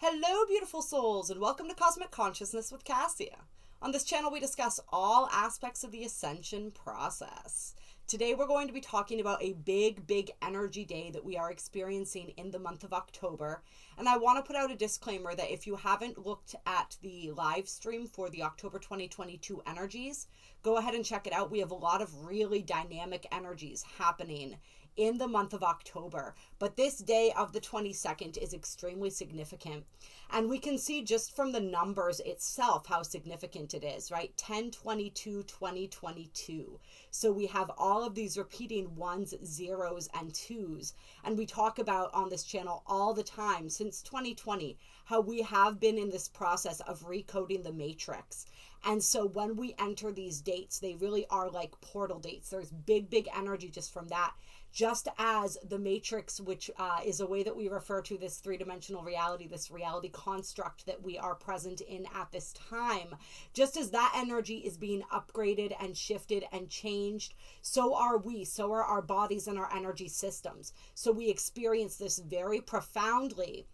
Hello, beautiful souls, and welcome to Cosmic Consciousness with Kassia. On this channel, we discuss all aspects of the ascension process. Today, we're going to be talking about a big energy day that we are experiencing in the month of October. And I want to put out a disclaimer that if you haven't looked at the live stream for the October 2022 energies, go ahead and check it out. We have a lot of really dynamic energies happening in the month of October, but this day of the 22nd is extremely significant, and we can see just from the numbers itself how significant it is, right? 10/22/2022. So we have all of these repeating ones, zeros, and twos, and we talk about on this channel all the time since 2020 how we have been in this process of recoding the matrix. And so when we enter these dates, they really are like portal dates. There's big energy just from that. Just as the matrix, which is a way that we refer to this three-dimensional reality, this reality construct that we are present in at this time, just as that energy is being upgraded and shifted and changed, so are we, so are our bodies and our energy systems. So we experience this very profoundly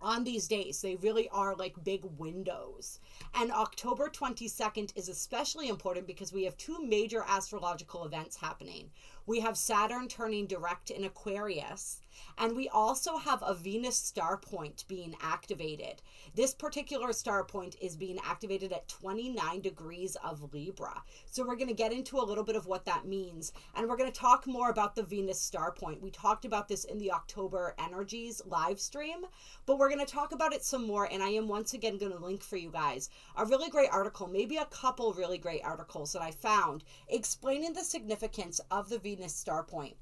on these days. They really are like big windows. And October 22nd is especially important because we have two major astrological events happening. We have Saturn turning direct in Aquarius, and we also have a Venus star point being activated. This particular star point is being activated at 29 degrees of Libra. So we're going to get into a little bit of what that means, and we're going to talk more about the Venus star point. We talked about this in the October energies live stream, but we're going to talk about it some more, and I am once again going to link for you guys a really great article, maybe a couple really great articles that I found explaining the significance of the Venus star point.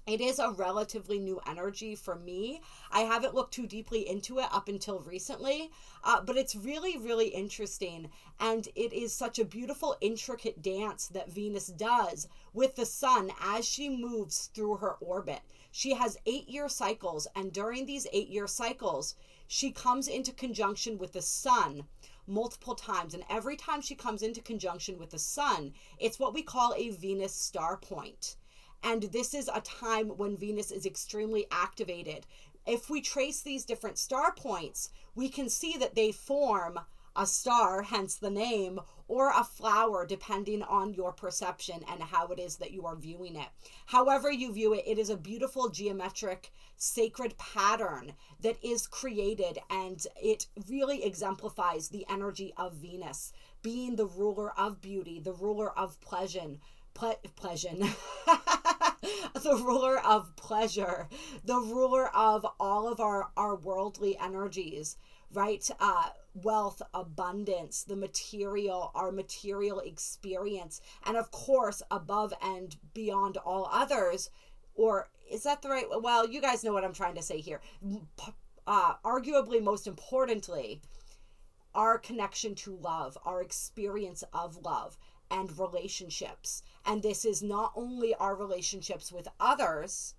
It is a relatively new energy for me. I haven't looked too deeply into it up until recently, but it's really interesting. And it is such a beautiful, intricate dance that Venus does with the sun as she moves through her orbit. She has 8-year cycles, and during these 8-year cycles, she comes into conjunction with the sun multiple times. And every time she comes into conjunction with the sun, it's what we call a Venus star point. And this is a time when Venus is extremely activated. If we trace these different star points, we can see that they form a star, hence the name, or a flower, depending on your perception and how it is that you are viewing it. However you view it, it is a beautiful geometric sacred pattern that is created, and it really exemplifies the energy of Venus being the ruler of beauty, the ruler of the ruler of pleasure, the ruler of all of our worldly energies, right? Wealth, abundance, the material, our material experience, and of course, above and beyond all others, or is that the right? Well, you guys know what I'm trying to say here. Arguably, most importantly, our connection to love, our experience of love and relationships. And this is not only our relationships with others,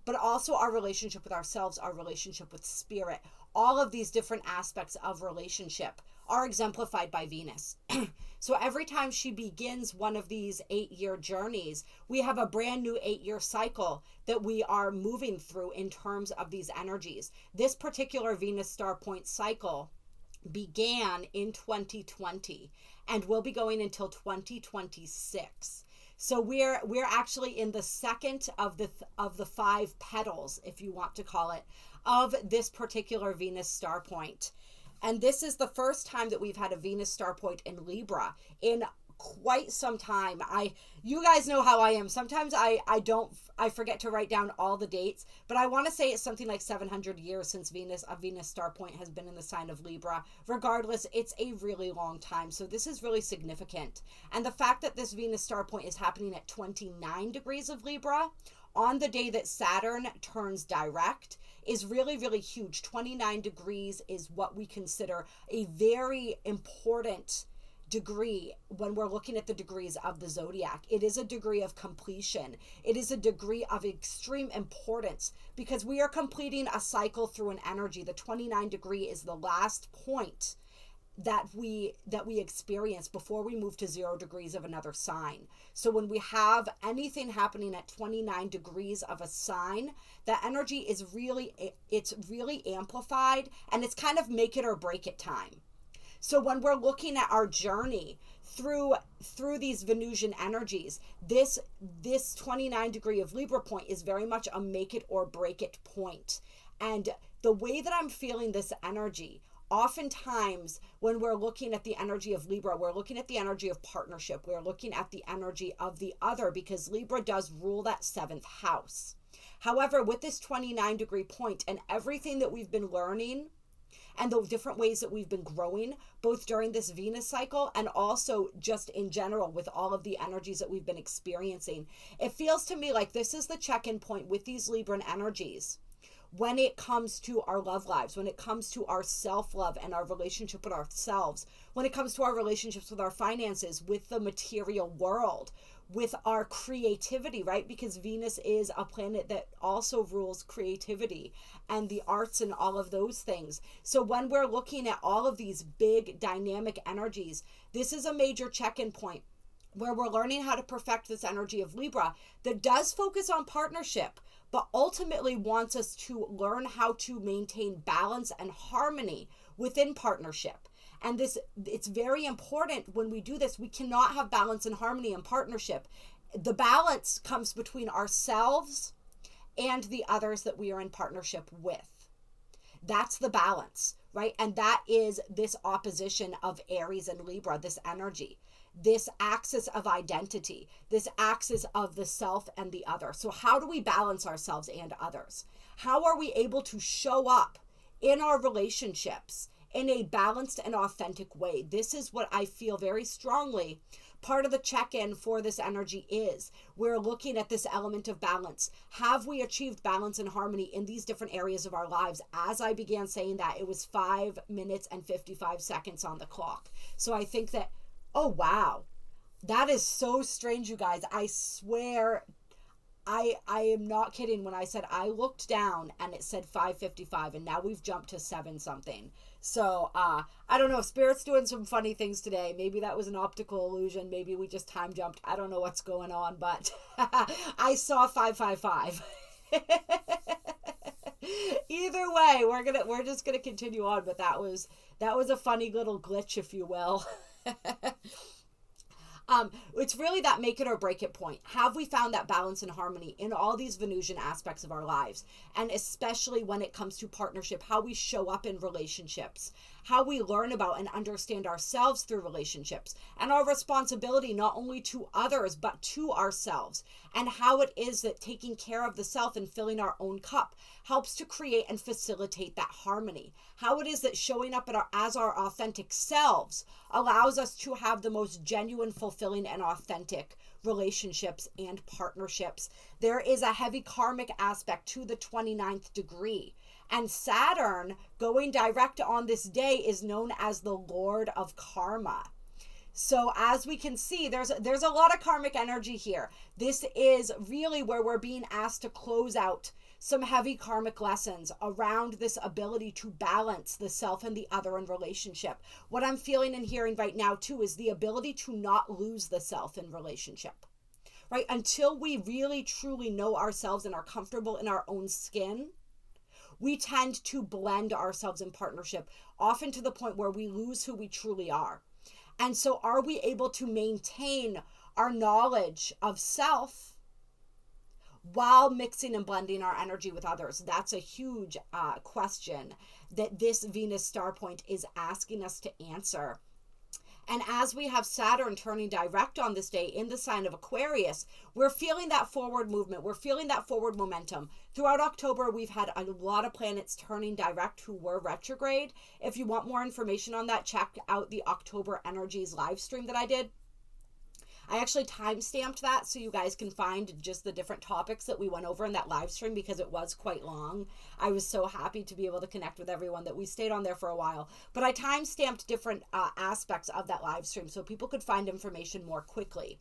but also our relationship with ourselves, our relationship with spirit. All of these different aspects of relationship are exemplified by Venus. So every time she begins one of these 8-year journeys, we have a brand new 8-year cycle that we are moving through in terms of these energies. This particular Venus star point cycle began in 2020 and will be going until 2026. So we're actually in the second of the 5 petals, if you want to call it, of this particular Venus star point. And this is the first time that we've had a Venus star point in Libra in quite some time. You guys know how I am. Sometimes I forget to write down all the dates, but I want to say it's something like 700 years since a Venus star point has been in the sign of Libra. Regardless, it's a really long time. So this is really significant. And the fact that this Venus star point is happening at 29 degrees of Libra on the day that Saturn turns direct is really huge. 29 degrees is what we consider a very important degree when we're looking at the degrees of the zodiac. It is a degree of completion. It is a degree of extreme importance because we are completing a cycle through an energy. The 29 degree is the last point that we experience before we move to 0 degrees of another sign. So when we have anything happening at 29 degrees of a sign, that energy is really amplified, and it's kind of make it or break it time. So when we're looking at our journey through these Venusian energies, this 29 degree of Libra point is very much a make it or break it point. And the way that I'm feeling this energy, oftentimes when we're looking at the energy of Libra, we're looking at the energy of partnership. We're looking at the energy of the other, because Libra does rule that 7th house. However, with this 29 degree point and everything that we've been learning and the different ways that we've been growing, both during this Venus cycle and also just in general with all of the energies that we've been experiencing, it feels to me like this is the check-in point with these Libran energies when it comes to our love lives, when it comes to our self-love and our relationship with ourselves, when it comes to our relationships with our finances, with the material world, with our creativity, right? Because Venus is a planet that also rules creativity and the arts and all of those things. So when we're looking at all of these big dynamic energies, this is a major check-in point where we're learning how to perfect this energy of Libra that does focus on partnership, but ultimately wants us to learn how to maintain balance and harmony within partnership. And it's very important when we do this. We cannot have balance and harmony in partnership. The balance comes between ourselves and the others that we are in partnership with. That's the balance, right? And that is this opposition of Aries and Libra, this energy, this axis of identity, this axis of the self and the other. So how do we balance ourselves and others? How are we able to show up in our relationships in a balanced and authentic way? This is what I feel very strongly. Part of the check-in for this energy is we're looking at this element of balance. Have we achieved balance and harmony in these different areas of our lives? As I began saying that, it was 5 minutes and 55 seconds on the clock. So I think that, oh wow, that is so strange, you guys. I swear, I am not kidding when I said I looked down and it said 5:55, and now we've jumped to 7 something. So I don't know, Spirit's doing some funny things today. Maybe that was an optical illusion. Maybe we just time jumped. I don't know what's going on, but I saw 555. Either way, we're just gonna continue on. But that was a funny little glitch, if you will. It's really that make it or break it point. Have we found that balance and harmony in all these Venusian aspects of our lives? And especially when it comes to partnership, how we show up in relationships, how we learn about and understand ourselves through relationships, and our responsibility not only to others, but to ourselves, and how it is that taking care of the self and filling our own cup helps to create and facilitate that harmony. How it is that showing up as our authentic selves allows us to have the most genuine, fulfilling, and authentic relationships and partnerships. There is a heavy karmic aspect to the 29th degree. And Saturn going direct on this day is known as the Lord of Karma. So as we can see, there's a lot of karmic energy here. This is really where we're being asked to close out some heavy karmic lessons around this ability to balance the self and the other in relationship. What I'm feeling and hearing right now too is the ability to not lose the self in relationship, right? Until we really truly know ourselves and are comfortable in our own skin, we tend to blend ourselves in partnership, often to the point where we lose who we truly are. And so are we able to maintain our knowledge of self while mixing and blending our energy with others? That's a huge question that this Venus star point is asking us to answer. And as we have Saturn turning direct on this day in the sign of Aquarius, we're feeling that forward movement. We're feeling that forward momentum. Throughout October, we've had a lot of planets turning direct who were retrograde. If you want more information on that, check out the October Energies live stream that I did. I actually time-stamped that so you guys can find just the different topics that we went over in that live stream because it was quite long. I was so happy to be able to connect with everyone that we stayed on there for a while. But I time-stamped different aspects of that live stream so people could find information more quickly.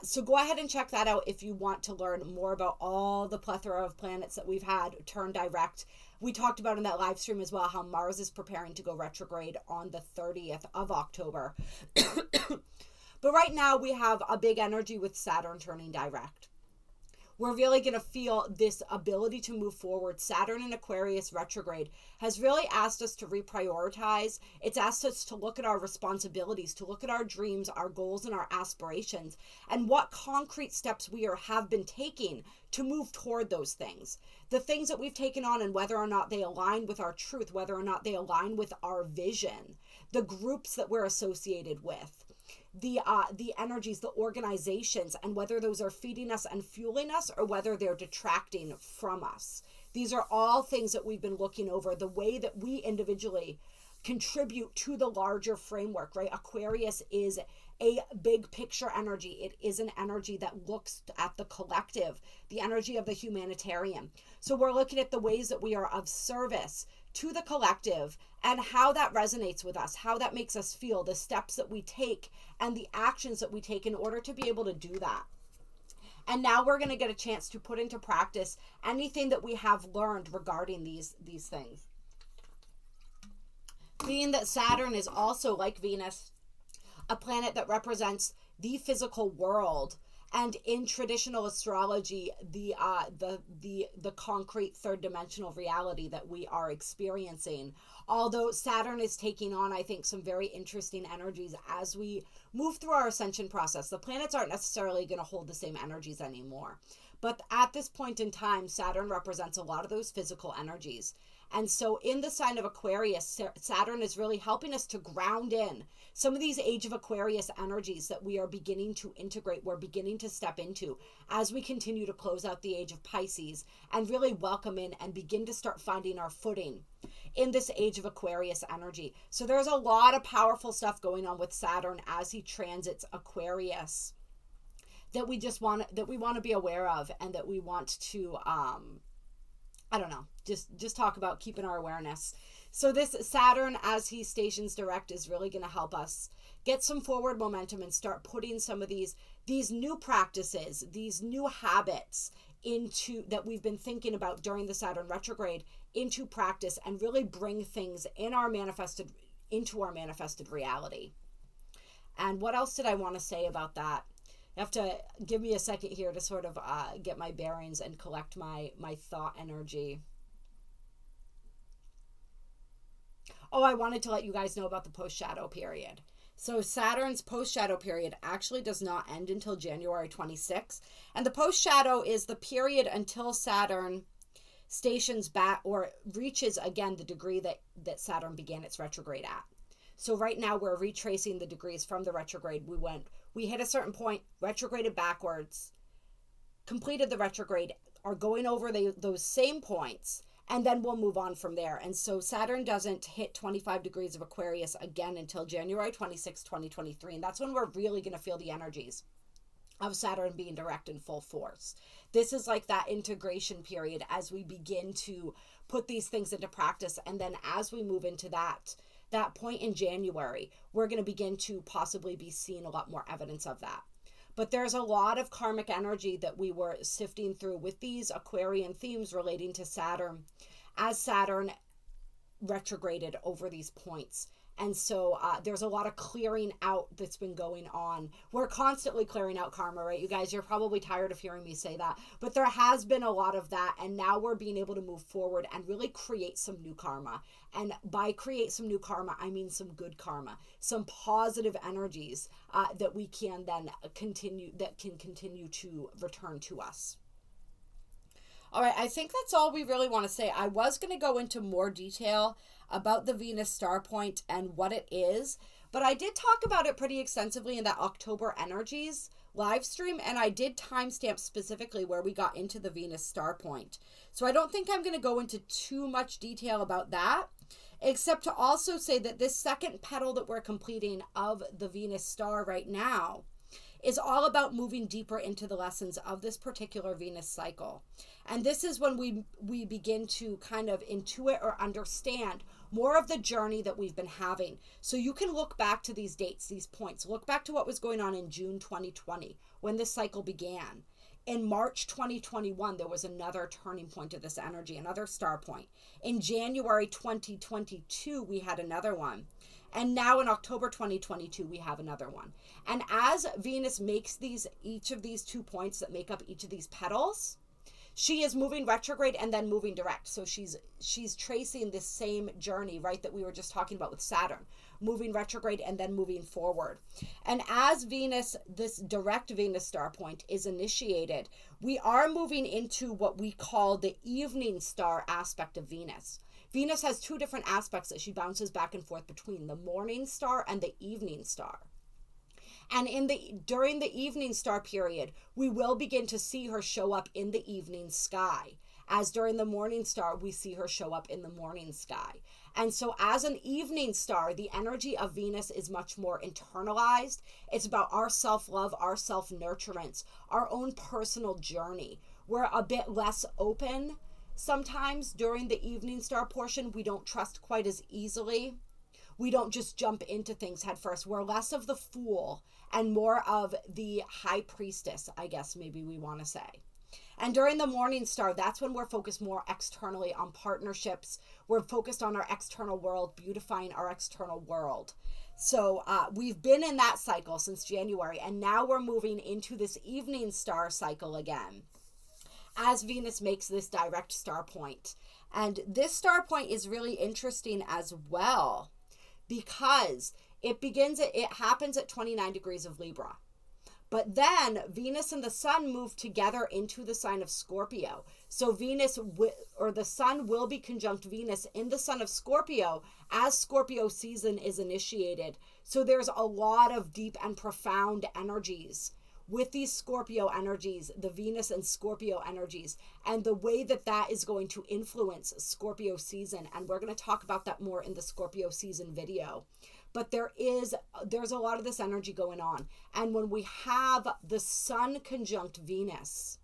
So go ahead and check that out if you want to learn more about all the plethora of planets that we've had turn direct We talked about in that live stream as well how Mars is preparing to go retrograde on the 30th of October. But right now we have a big energy with Saturn turning direct. We're really going to feel this ability to move forward. Saturn in Aquarius retrograde has really asked us to reprioritize. It's asked us to look at our responsibilities, to look at our dreams, our goals, and our aspirations, and what concrete steps we have been taking to move toward those things. The things that we've taken on and whether or not they align with our truth, whether or not they align with our vision, the groups that we're associated with, the energies, the organizations, and whether those are feeding us and fueling us or whether they're detracting from us. These are all things that we've been looking over, the way that we individually contribute to the larger framework, right? Aquarius is a big picture energy. It is an energy that looks at the collective, the energy of the humanitarian. So we're looking at the ways that we are of service to the collective and how that resonates with us, how that makes us feel, the steps that we take and the actions that we take in order to be able to do that. And now we're going to get a chance to put into practice anything that we have learned regarding these things. Being that Saturn is also, like Venus, a planet that represents the physical world, and in traditional astrology, the concrete third dimensional reality that we are experiencing. Although Saturn is taking on, I think, some very interesting energies as we move through our ascension process. The planets aren't necessarily going to hold the same energies anymore. But at this point in time, Saturn represents a lot of those physical energies. And so in the sign of Aquarius, Saturn is really helping us to ground in some of these Age of Aquarius energies that we are beginning to integrate, we're beginning to step into as we continue to close out the Age of Pisces and really welcome in and begin to start finding our footing in this Age of Aquarius energy. So there's a lot of powerful stuff going on with Saturn as he transits Aquarius that we want to be aware of, and that we want to just talk about keeping our awareness. So this Saturn, as he stations direct, is really going to help us get some forward momentum and start putting some of these new practices, these new habits into that we've been thinking about during the Saturn retrograde into practice, and really bring things into our manifested reality. And what else did I want to say about that? You have to give me a second here to sort of get my bearings and collect my thought energy. Oh, I wanted to let you guys know about the post-shadow period. So Saturn's post-shadow period actually does not end until January 26th. And the post-shadow is the period until Saturn stations back or reaches again the degree that Saturn began its retrograde at. So right now we're retracing the degrees from the retrograde. We hit a certain point, retrograded backwards, completed the retrograde, are going over those same points, and then we'll move on from there. And so Saturn doesn't hit 25 degrees of Aquarius again until January 26, 2023. And that's when we're really going to feel the energies of Saturn being direct in full force. This is like that integration period as we begin to put these things into practice. And then as we move into that point in January, we're going to begin to possibly be seeing a lot more evidence of that. But there's a lot of karmic energy that we were sifting through with these Aquarian themes relating to Saturn as Saturn retrograded over these points. And so there's a lot of clearing out that's been going on. We're constantly clearing out karma, right? You guys, you're probably tired of hearing me say that. But there has been a lot of that. And now we're being able to move forward and really create some new karma. And by create some new karma, I mean some good karma, some positive energies that we can then continue to return to us. All right, I think that's all we really want to say. I was going to go into more detail about the Venus star point and what it is, but I did talk about it pretty extensively in that October energies live stream, and I did timestamp specifically where we got into the Venus star point. So I don't think I'm going to go into too much detail about that, except to also say that this second petal that we're completing of the Venus star right now is all about moving deeper into the lessons of this particular Venus cycle. And this is when we begin to kind of intuit or understand more of the journey that we've been having. So you can look back to these dates, these points, look back to what was going on in June 2020 when this cycle began. In March 2021, there was another turning point of this energy, another star point. In January 2022, we had another one. And now in October 2022, we have another one. And as Venus makes each of these 2 points that make up each of these petals, she is moving retrograde and then moving direct. So she's tracing this same journey, right, that we were just talking about with Saturn, moving retrograde and then moving forward. And as Venus, this direct Venus star point is initiated, we are moving into what we call the evening star aspect of Venus. Venus has 2 different aspects that she bounces back and forth between, the morning star and the evening star. And during the evening star period, we will begin to see her show up in the evening sky. As during the morning star, we see her show up in the morning sky. And so as an evening star, the energy of Venus is much more internalized. It's about our self-love, our self-nurturance, our own personal journey. We're a bit less open sometimes during the evening star portion. We don't trust quite as easily. We don't just jump into things head first. We're less of the fool and more of the high priestess, I guess maybe we want to say. And during the morning star, that's when we're focused more externally on partnerships. We're focused on our external world, beautifying our external world. So we've been in that cycle since January, and now we're moving into this evening star cycle again as Venus makes this direct star point. And this star point is really interesting as well, because it happens at 29 degrees of Libra. But then Venus and the sun move together into the sign of Scorpio. So the sun will be conjunct Venus in the sign of Scorpio as Scorpio season is initiated. So there's a lot of deep and profound energies with these Scorpio energies, the Venus and Scorpio energies, and the way that is going to influence Scorpio season. And we're going to talk about that more in the Scorpio season video. But there's a lot of this energy going on. And when we have the sun conjunct Venus,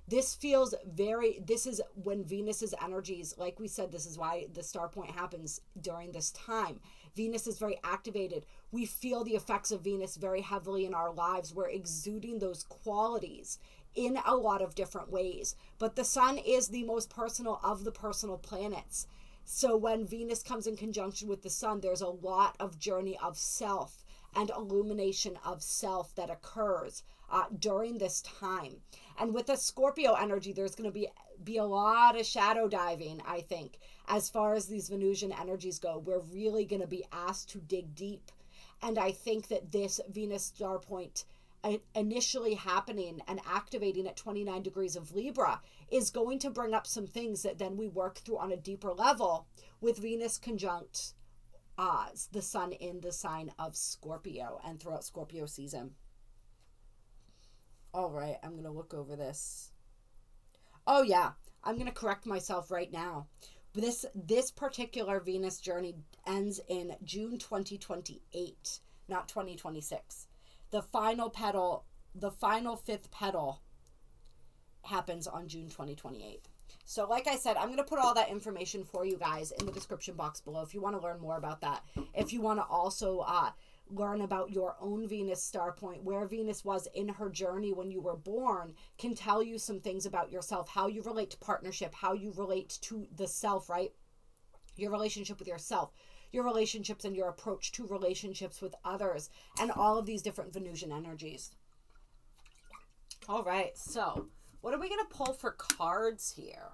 this is when Venus's energies, like we said, this is why the star point happens during this time. Venus is very activated. We feel the effects of Venus very heavily in our lives. We're exuding those qualities in a lot of different ways. But the sun is the most personal of the personal planets. So when Venus comes in conjunction with the sun, there's a lot of journey of self and illumination of self that occurs during this time. And with the Scorpio energy, there's going to be a lot of shadow diving, I think, as far as these Venusian energies go. We're really going to be asked to dig deep. And I think that this Venus star point initially happening and activating at 29 degrees of Libra is going to bring up some things that then we work through on a deeper level with Venus conjunct the sun in the sign of Scorpio and throughout Scorpio season. All right, I'm going to look over this. Oh yeah, I'm going to correct myself right now. This particular Venus journey ends in June 2028, not 2026. The final fifth petal happens on June 2028. So like I said, I'm going to put all that information for you guys in the description box below if you want to learn more about that. If you want to also learn about your own Venus star point, where Venus was in her journey when you were born, can tell you some things about yourself, how you relate to partnership, how you relate to the self, right? Your relationship with yourself, your relationships and your approach to relationships with others, and all of these different Venusian energies. All right, so what are we going to pull for cards here?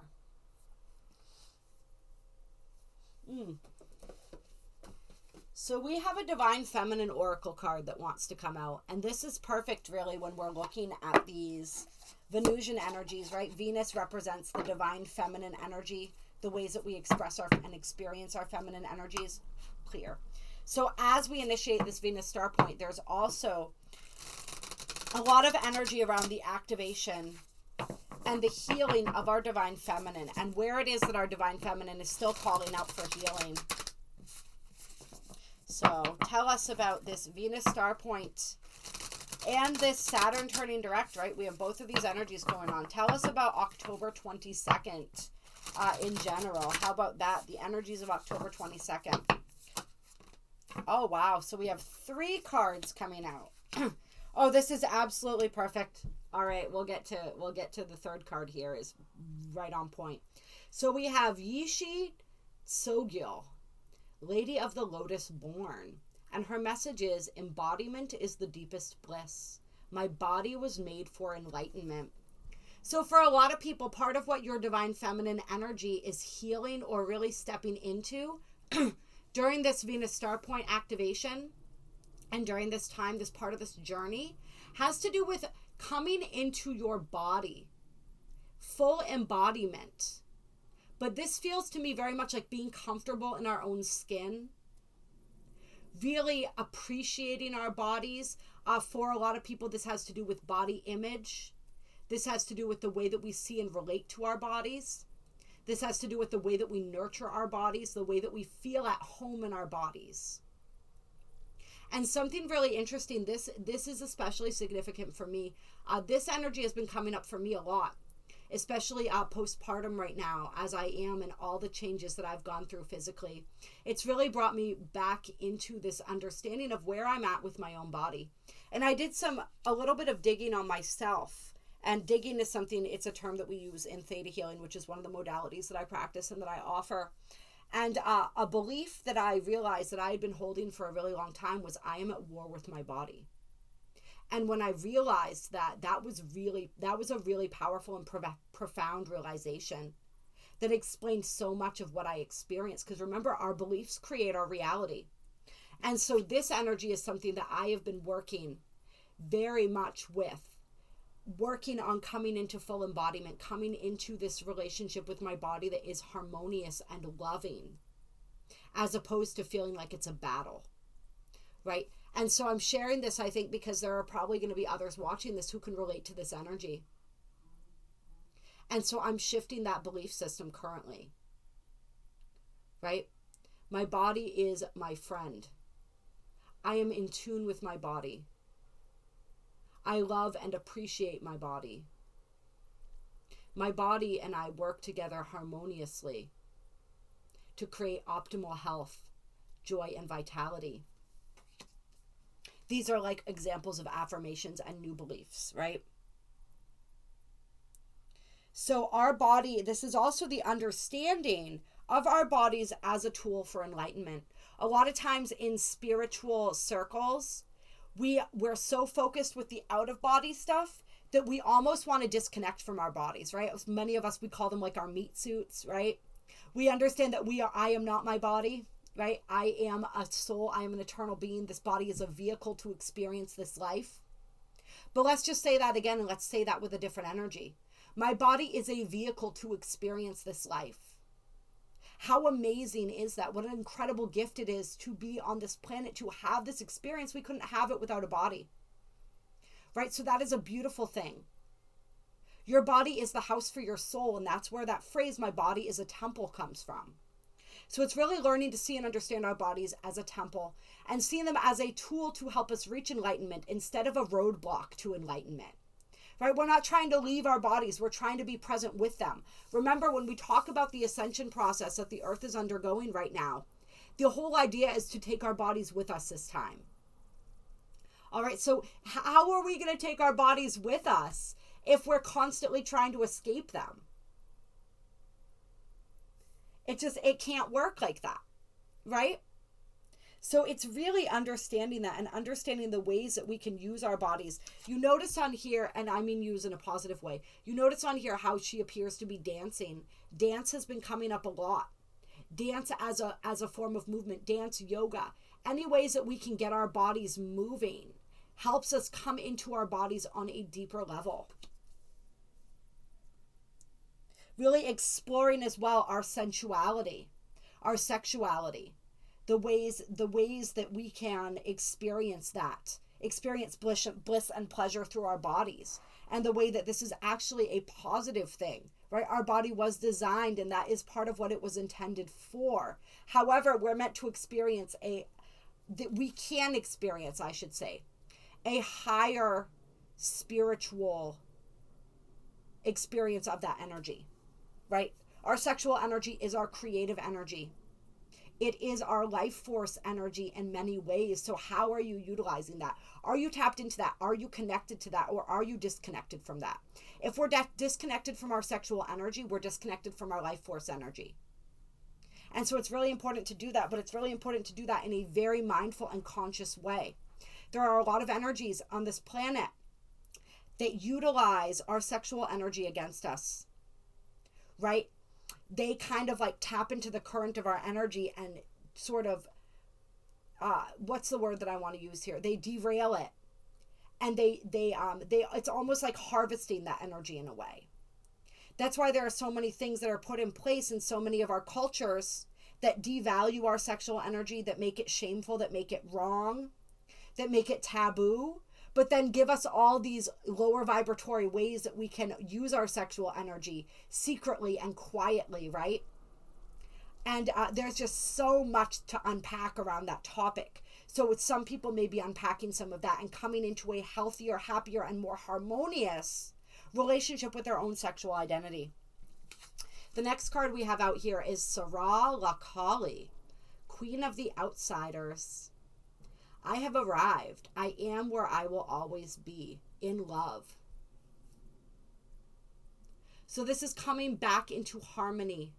So we have a Divine Feminine Oracle card that wants to come out. And this is perfect, really, when we're looking at these Venusian energies, right? Venus represents the Divine Feminine energy, the ways that we express and experience our feminine energies. Clear. So as we initiate this Venus star point, there's also a lot of energy around the activation and the healing of our Divine Feminine, and where it is that our Divine Feminine is still calling out for healing. So tell us about this Venus star point and this Saturn turning direct, right? We have both of these energies going on. Tell us about October 22nd in general. How about that? The energies of October 22nd. Oh, wow. So we have 3 cards coming out. Oh, this is absolutely perfect. All right, we'll get to the third card here is right on point. So we have Yishi Tsogyal, Lady of the Lotus born, and her message is embodiment is the deepest bliss. My body was made for enlightenment. So for a lot of people, part of what your divine feminine energy is healing or really stepping into during this Venus star point activation and during this time, this part of this journey has to do with coming into your body, full embodiment. But this feels to me very much like being comfortable in our own skin, really appreciating our bodies. For a lot of people, this has to do with body image. This has to do with the way that we see and relate to our bodies. This has to do with the way that we nurture our bodies, the way that we feel at home in our bodies. And something really interesting, this is especially significant for me. This energy has been coming up for me a lot, especially postpartum right now, as I am in all the changes that I've gone through physically. It's really brought me back into this understanding of where I'm at with my own body. And I did a little bit of digging on myself. And digging is something, it's a term that we use in Theta healing, which is one of the modalities that I practice and that I offer. And a belief that I realized that I had been holding for a really long time was I am at war with my body. And when I realized that was a really powerful and profound realization that explained so much of what I experienced. Because remember, our beliefs create our reality. And so this energy is something that I have been working very much with. Working on coming into full embodiment, coming into this relationship with my body that is harmonious and loving, as opposed to feeling like it's a battle, right? And so I'm sharing this, I think, because there are probably going to be others watching this who can relate to this energy. And so I'm shifting that belief system currently, right? My body is my friend. I am in tune with my body. I love and appreciate my body. My body and I work together harmoniously to create optimal health, joy, and vitality. These are like examples of affirmations and new beliefs, right? So our body, this is also the understanding of our bodies as a tool for enlightenment. A lot of times in spiritual circles, we're so focused with the out-of-body stuff that we almost want to disconnect from our bodies, right? Many of us, we call them like our meat suits, right? We understand that I am not my body, right? I am a soul. I am an eternal being. This body is a vehicle to experience this life. But let's just say that again, and let's say that with a different energy. My body is a vehicle to experience this life. How amazing is that? What an incredible gift it is to be on this planet, to have this experience. We couldn't have it without a body, right? So that is a beautiful thing. Your body is the house for your soul, and that's where that phrase, my body is a temple, comes from. So it's really learning to see and understand our bodies as a temple and seeing them as a tool to help us reach enlightenment instead of a roadblock to enlightenment. Right? We're not trying to leave our bodies. We're trying to be present with them. Remember, when we talk about the ascension process that the earth is undergoing right now, the whole idea is to take our bodies with us this time. All right, so how are we going to take our bodies with us if we're constantly trying to escape them? It can't work like that, right? So it's really understanding that and understanding the ways that we can use our bodies. You notice on here, and I mean use in a positive way, you notice on here how she appears to be dancing. Dance has been coming up a lot. Dance as a form of movement, dance, yoga, any ways that we can get our bodies moving helps us come into our bodies on a deeper level. Really exploring as well our sensuality, our sexuality. The ways that we can experience bliss and pleasure through our bodies, and the way that this is actually a positive thing, right? Our body was designed, and that is part of what it was intended for. However, we're meant to experience a higher spiritual experience of that energy, right? Our sexual energy is our creative energy. It is our life force energy in many ways. So how are you utilizing that? Are you tapped into that? Are you connected to that? Or are you disconnected from that? If we're disconnected from our sexual energy, we're disconnected from our life force energy. And so it's really important to do that, but it's really important to do that in a very mindful and conscious way. There are a lot of energies on this planet that utilize our sexual energy against us, right? They kind of like tap into the current of our energy and sort of, what's the word that I want to use here? They derail it. And they it's almost like harvesting that energy in a way. That's why there are so many things that are put in place in so many of our cultures that devalue our sexual energy, that make it shameful, that make it wrong, that make it taboo, but then give us all these lower vibratory ways that we can use our sexual energy secretly and quietly, right? And there's just so much to unpack around that topic. So with some people may be unpacking some of that and coming into a healthier, happier, and more harmonious relationship with their own sexual identity. The next card we have out here is Sarah Lakali, Queen of the Outsiders. I have arrived. I am where I will always be, in love. So this is coming back into harmony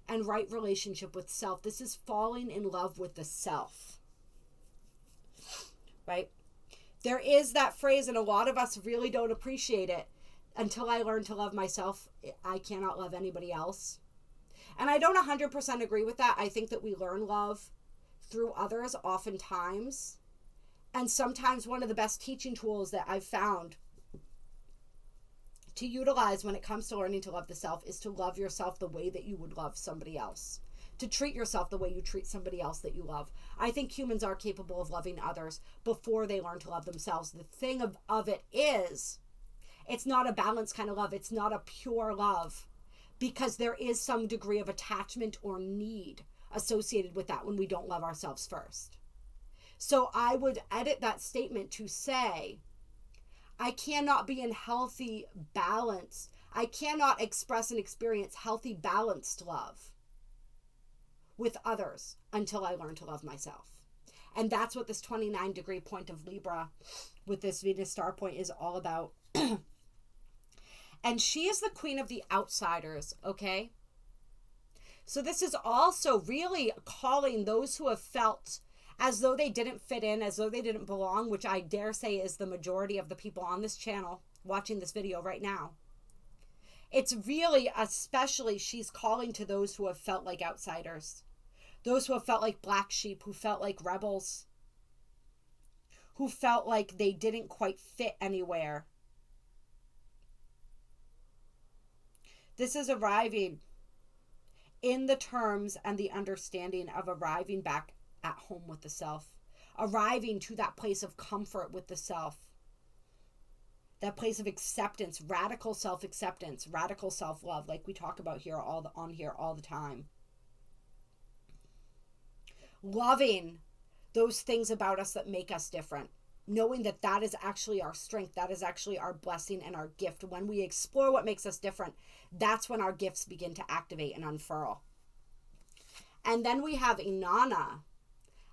and right relationship with self. This is falling in love with the self, right? There is that phrase, and a lot of us really don't appreciate it. Until I learn to love myself, I cannot love anybody else. And I don't 100% agree with that. I think that we learn love through others oftentimes. And sometimes one of the best teaching tools that I've found to utilize when it comes to learning to love the self is to love yourself the way that you would love somebody else. To treat yourself the way you treat somebody else that you love. I think humans are capable of loving others before they learn to love themselves. The thing of it is, it's not a balanced kind of love. It's not a pure love, because there is some degree of attachment or need associated with that when we don't love ourselves first. So I would edit that statement to say, I cannot be in healthy balance. I cannot express and experience healthy, balanced love with others until I learn to love myself. And that's what this 29-degree point of Libra with this Venus star point is all about. And she is the Queen of the Outsiders, okay? So this is also really calling those who have felt as though they didn't fit in, as though they didn't belong, which I dare say is the majority of the people on this channel watching this video right now. It's really, especially, she's calling to those who have felt like outsiders. Those who have felt like black sheep, who felt like rebels, who felt like they didn't quite fit anywhere. This is arriving in the terms and the understanding of arriving back at home with the self. Arriving to that place of comfort with the self. That place of acceptance, radical self-acceptance, radical self-love, like we talk about here on here all the time. Loving those things about us that make us different. Knowing that that is actually our strength, that is actually our blessing and our gift. When we explore what makes us different, that's when our gifts begin to activate and unfurl. And then we have Inanna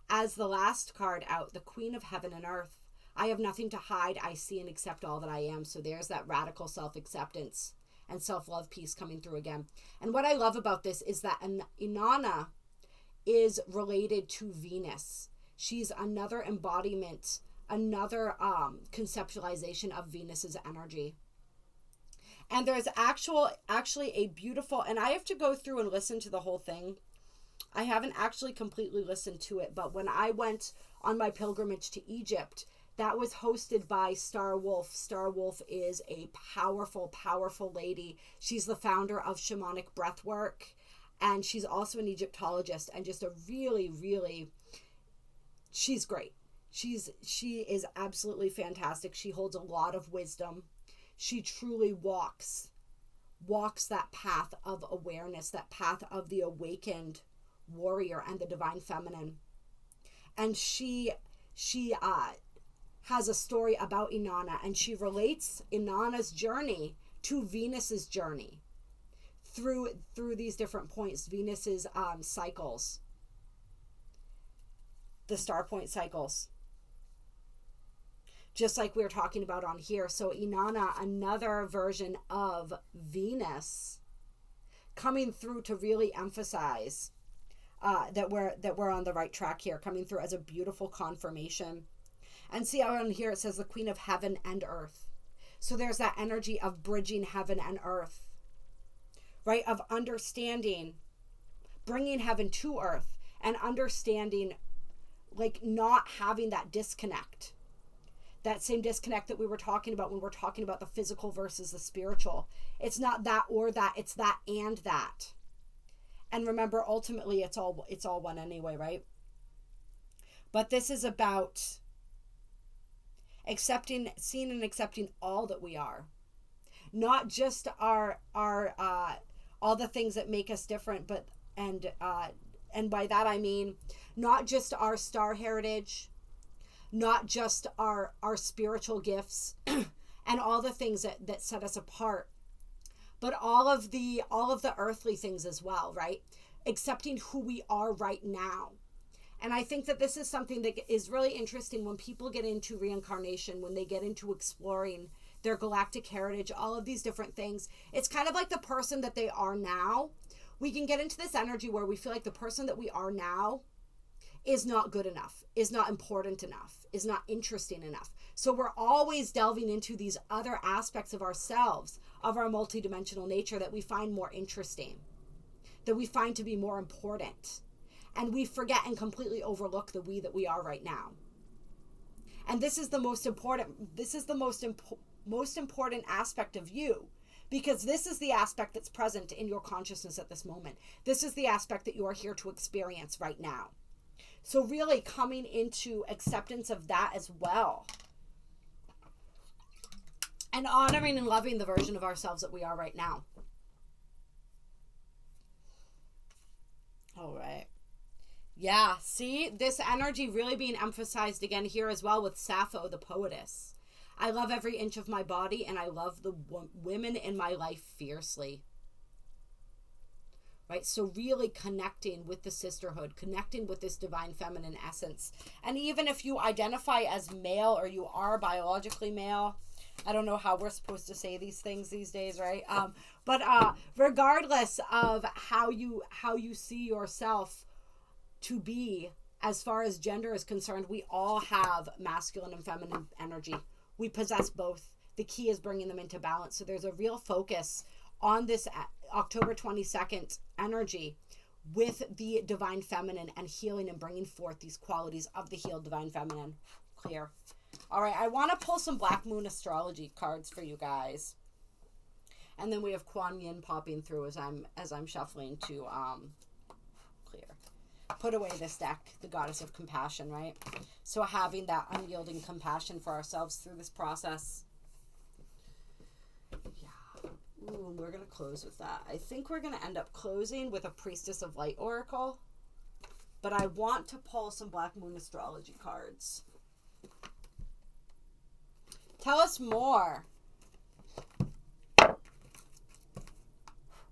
as the last card out, the Queen of Heaven and Earth. I have nothing to hide. I see and accept all that I am. So there's that radical self-acceptance and self-love piece coming through again. And what I love about this is that Inanna is related to Venus. She's another embodiment, another conceptualization of Venus's energy. And there's actually a beautiful, and I have to go through and listen to the whole thing. I haven't actually completely listened to it, but when I went on my pilgrimage to Egypt, that was hosted by Star Wolf. Star Wolf is a powerful, powerful lady. She's the founder of shamanic breathwork, and she's also an Egyptologist, and just a really, really, she's great. She is absolutely fantastic. She holds a lot of wisdom. She truly walks that path of awareness, that path of the awakened warrior and the divine feminine. And she has a story about Inanna, and she relates Inanna's journey to Venus's journey through these different points, Venus's cycles. the star point cycles. Just like we were talking about on here. So Inanna, another version of Venus, coming through to really emphasize that we're on the right track here, coming through as a beautiful confirmation. And see how on here it says the Queen of Heaven and Earth. So there's that energy of bridging heaven and earth, right? Of understanding, bringing heaven to earth, and understanding, like, not having that disconnect. That same disconnect that we were talking about when we're talking about the physical versus the spiritual. It's not that or that, it's that and that. And remember, ultimately, it's all one anyway, right? But this is about seeing and accepting all that we are. Not just our all the things that make us different, but and by that I mean not just our star heritage, not just our spiritual gifts and all the things that set us apart, but all of the earthly things as well, right? Accepting who we are right now. And I think that this is something that is really interesting when people get into reincarnation, when they get into exploring their galactic heritage, all of these different things. It's kind of like the person that they are now. We can get into this energy where we feel like the person that we are now is not good enough, is not important enough, is not interesting enough. So we're always delving into these other aspects of ourselves, of our multidimensional nature, that we find more interesting, that we find to be more important. And we forget and completely overlook the we that we are right now. And this is the most important, most important aspect of you, because this is the aspect that's present in your consciousness at this moment. This is the aspect that you are here to experience right now. So really coming into acceptance of that as well. And honoring and loving the version of ourselves that we are right now. All right. Yeah, see, this energy really being emphasized again here as well with Sappho, the poetess. I love every inch of my body, and I love the women in my life fiercely. Right? So really connecting with the sisterhood, connecting with this divine feminine essence. And even if you identify as male or you are biologically male, I don't know how we're supposed to say these things these days, right? But regardless of how you see yourself to be, as far as gender is concerned, we all have masculine and feminine energy. We possess both. The key is bringing them into balance. So there's a real focus on this October 22nd energy with the divine feminine and healing and bringing forth these qualities of the healed divine feminine. Clear. All right, I want to pull some Black Moon astrology cards for you guys. And then we have Kuan Yin popping through as I'm shuffling to clear. Put away this deck, the Goddess of Compassion, right? So having that unyielding compassion for ourselves through this process. Yeah. Ooh, we're going to close with that. I think we're going to end up closing with a Priestess of Light Oracle. But I want to pull some Black Moon astrology cards. Tell us more.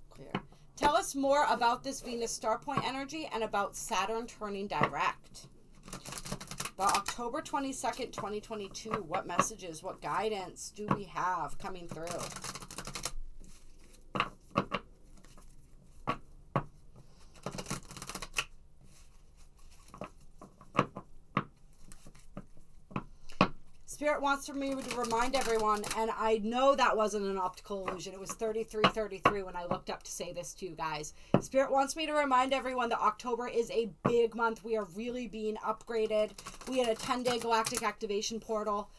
Clear. Tell us more about this Venus star point energy and about Saturn turning direct. About October 22nd, 2022, what messages, what guidance do we have coming through? Spirit wants for me to remind everyone, and I know that wasn't an optical illusion. It was 3333 when I looked up to say this to you guys. Spirit wants me to remind everyone that October is a big month. We are really being upgraded. We had a 10-day galactic activation portal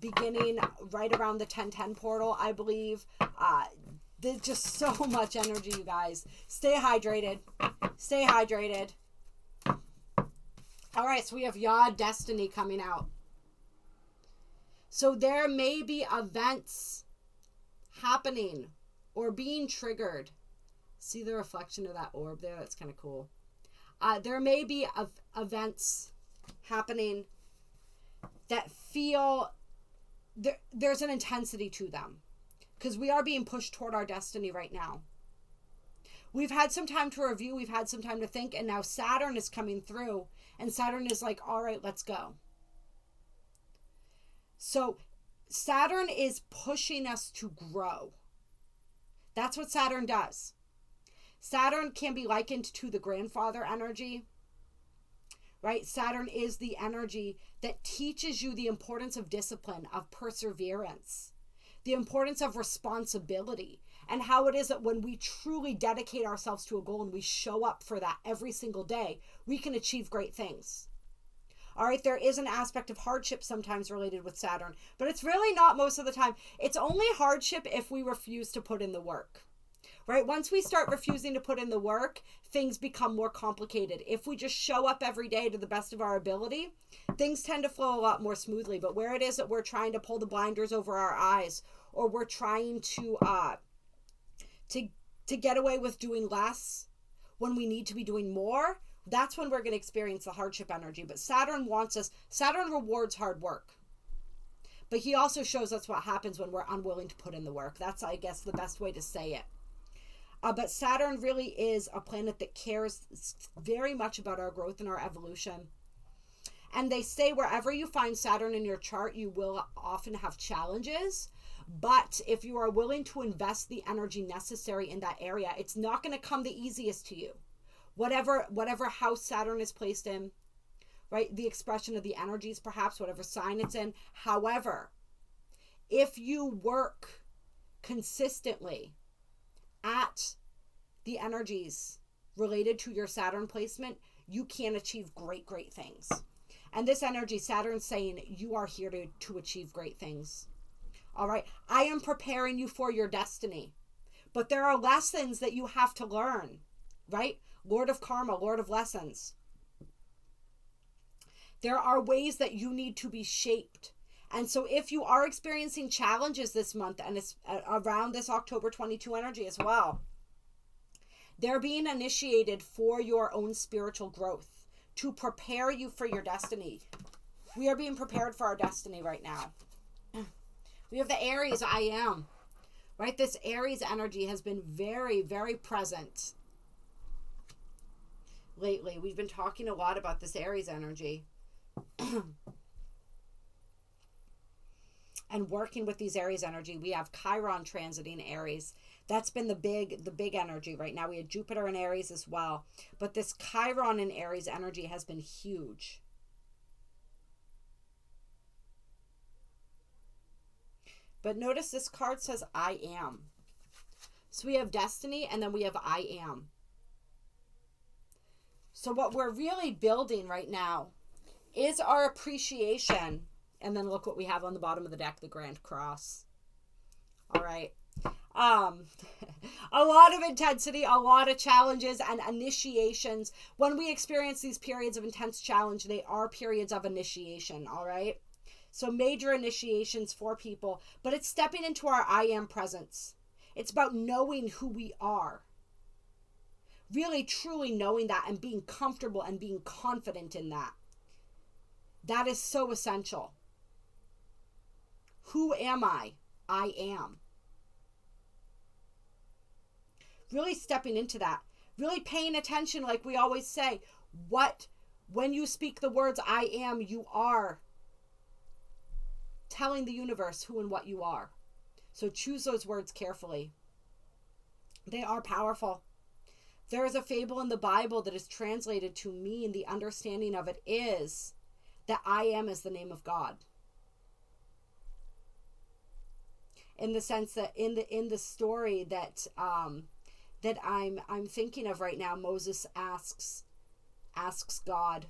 beginning right around the 1010 portal, I believe. There's just so much energy, you guys. Stay hydrated. Stay hydrated. All right, so we have Yod Destiny coming out. So there may be events happening or being triggered. See the reflection of that orb there? That's kind of cool. There may be events happening that feel there's an intensity to them, because we are being pushed toward our destiny right now. We've had some time to review, we've had some time to think, and now Saturn is coming through, and Saturn is like, all right, let's go. So Saturn is pushing us to grow. That's what Saturn does. Saturn can be likened to the grandfather energy, right? Saturn is the energy that teaches you the importance of discipline, of perseverance, the importance of responsibility, and how it is that when we truly dedicate ourselves to a goal and we show up for that every single day, we can achieve great things. All right, there is an aspect of hardship sometimes related with Saturn, but it's really not most of the time. It's only hardship if we refuse to put in the work, right? Once we start refusing to put in the work, things become more complicated. If we just show up every day to the best of our ability, things tend to flow a lot more smoothly. But where it is that we're trying to pull the blinders over our eyes, or we're trying to get away with doing less when we need to be doing more, that's when we're going to experience the hardship energy. But Saturn rewards hard work. But he also shows us what happens when we're unwilling to put in the work. That's, I guess, the best way to say it. But Saturn really is a planet that cares very much about our growth and our evolution. And they say wherever you find Saturn in your chart, you will often have challenges. But if you are willing to invest the energy necessary in that area, it's not going to come the easiest to you. Whatever house Saturn is placed in, right? The expression of the energies, perhaps, whatever sign it's in. However, if you work consistently at the energies related to your Saturn placement, you can achieve great, great things. And this energy, Saturn's saying, you are here to achieve great things. All right. I am preparing you for your destiny. But there are lessons that you have to learn, right? Lord of Karma, Lord of Lessons. There are ways that you need to be shaped. And so if you are experiencing challenges this month, and it's around this October 22 energy as well, they're being initiated for your own spiritual growth, to prepare you for your destiny. We are being prepared for our destiny right now. We have the Aries, I am. Right? This Aries energy has been very, very present lately. We've been talking a lot about this Aries energy. And working with these Aries energy, we have Chiron transiting Aries. That's been the big energy right now. We had Jupiter in Aries as well. But this Chiron in Aries energy has been huge. But notice this card says, I am. So we have destiny, and then we have I am. So what we're really building right now is our appreciation. And then look what we have on the bottom of the deck, the Grand Cross. All right. A lot of intensity, a lot of challenges and initiations. When we experience these periods of intense challenge, they are periods of initiation, all right? So major initiations for people, but it's stepping into our I am presence. It's about knowing who we are. Really, truly knowing that and being comfortable and being confident in that. That is so essential. Who am I? I am. Really stepping into that. Really paying attention, like we always say. When you speak the words I am, you are telling the universe who and what you are. So choose those words carefully. They are powerful. There is a fable in the Bible that is translated to me, and the understanding of it is that I am is the name of God. In the sense that in the story that I'm thinking of right now, Moses asks God.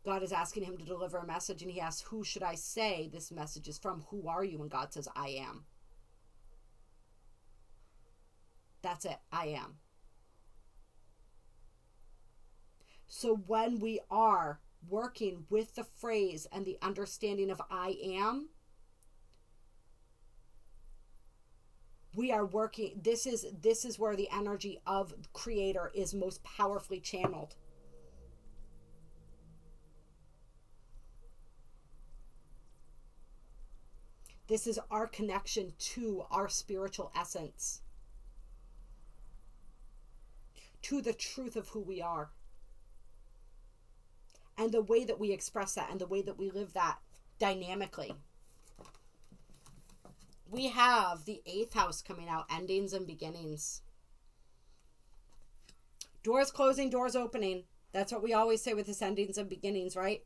God is asking him to deliver a message, and he asks, who should I say this message is from? Who are you? And God says, I am. That's it. I am. So when we are working with the phrase and the understanding of I am, we are working, this is where the energy of Creator is most powerfully channeled. This is our connection to our spiritual essence. to the truth of who we are. And the way that we express that and the way that we live that dynamically. We have the 8th house coming out, endings and beginnings. Doors closing, doors opening. That's what we always say with this endings and beginnings, right?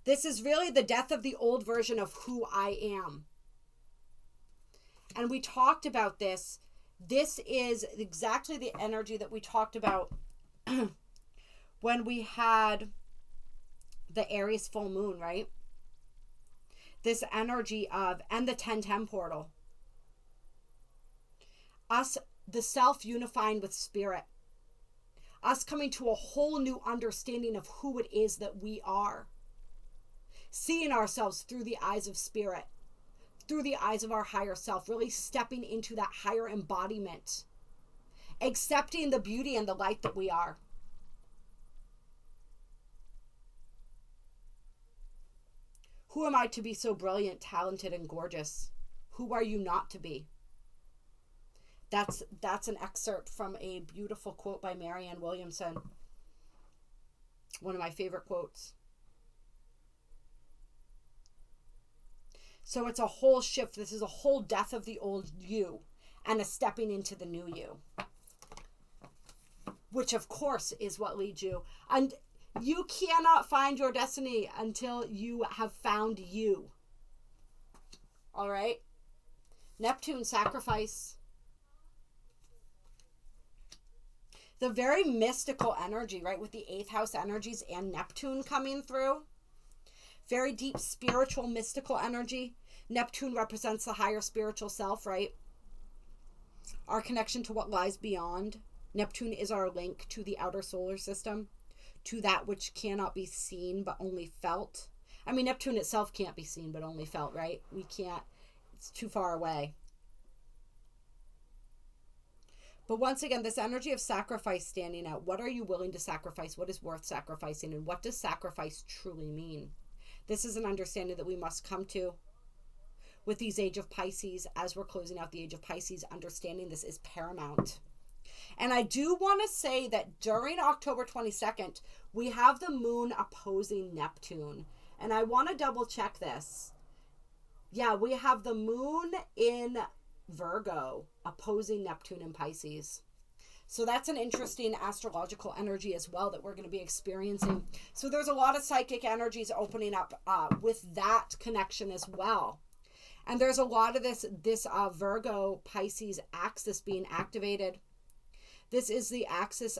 This is really the death of the old version of who I am. And we talked about this. This is exactly the energy that we talked about when we had the Aries full moon, right? This energy of, and the 1010 portal. Us, the self unifying with spirit. Us coming to a whole new understanding of who it is that we are. Seeing ourselves through the eyes of spirit. Through the eyes of our higher self. Really stepping into that higher embodiment. Accepting the beauty and the light that we are. Who am I to be so brilliant, talented, and gorgeous? Who are you not to be? That's an excerpt from a beautiful quote by Marianne Williamson. One of my favorite quotes. So it's a whole shift. This is a whole death of the old you and a stepping into the new you. Which, of course, is what leads you. And you cannot find your destiny until you have found you. All right? Neptune, sacrifice. The very mystical energy, right? With the 8th house energies and Neptune coming through. Very deep spiritual, mystical energy. Neptune represents the higher spiritual self, right? Our connection to what lies beyond. Neptune is our link to the outer solar system. To that which cannot be seen but only felt. I mean, Neptune itself can't be seen but only felt, right? We can't. It's too far away. But once again, this energy of sacrifice standing out. What are you willing to sacrifice? What is worth sacrificing? And what does sacrifice truly mean? This is an understanding that we must come to with these Age of Pisces. As we're closing out the Age of Pisces, understanding this is paramount. And I do want to say that during October 22nd, we have the moon opposing Neptune. And I want to double check this. Yeah, we have the moon in Virgo opposing Neptune in Pisces. So that's an interesting astrological energy as well that we're going to be experiencing. So there's a lot of psychic energies opening up with that connection as well. And there's a lot of this Virgo Pisces axis being activated. This is the axis.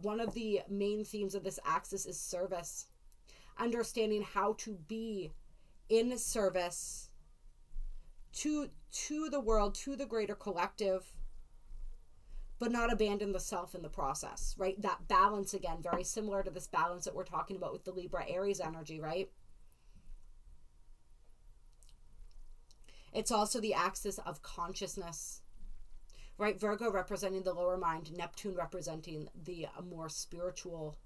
One of the main themes of this axis is service. Understanding how to be in service to the world, to the greater collective, but not abandon the self in the process, right? That balance, again, very similar to this balance that we're talking about with the Libra Aries energy, right? It's also the axis of consciousness. Right, Virgo representing the lower mind, Neptune representing the more spiritual,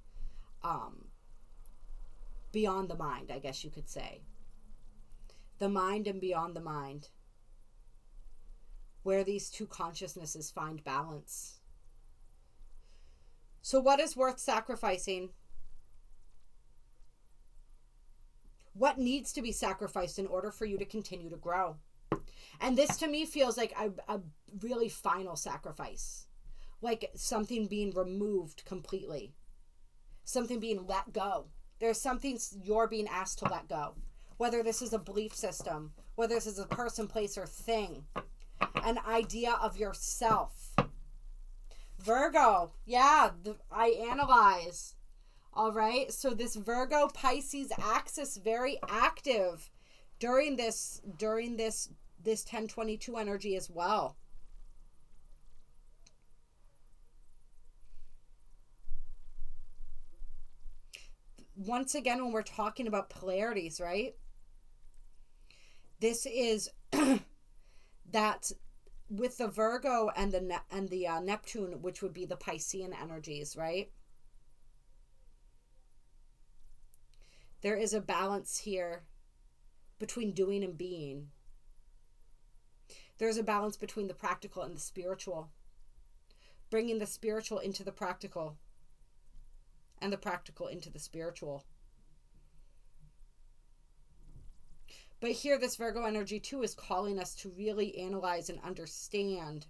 beyond the mind, I guess you could say. The mind and beyond the mind. Where these two consciousnesses find balance. So what is worth sacrificing? What needs to be sacrificed in order for you to continue to grow? And this to me feels like a really final sacrifice. Like something being removed completely. Something being let go. There's something you're being asked to let go. Whether this is a belief system, whether this is a person, place, or thing. An idea of yourself. Virgo, yeah, I analyze. All right, so this Virgo Pisces axis very active during this 1022 energy as well. Once again, when we're talking about polarities, right? This is that with the Virgo and the Neptune, which would be the Piscean energies, right? There is a balance here between doing and being. There's a balance between the practical and the spiritual. bringing the spiritual into the practical and the practical into the spiritual. But here, this Virgo energy too is calling us to really analyze and understand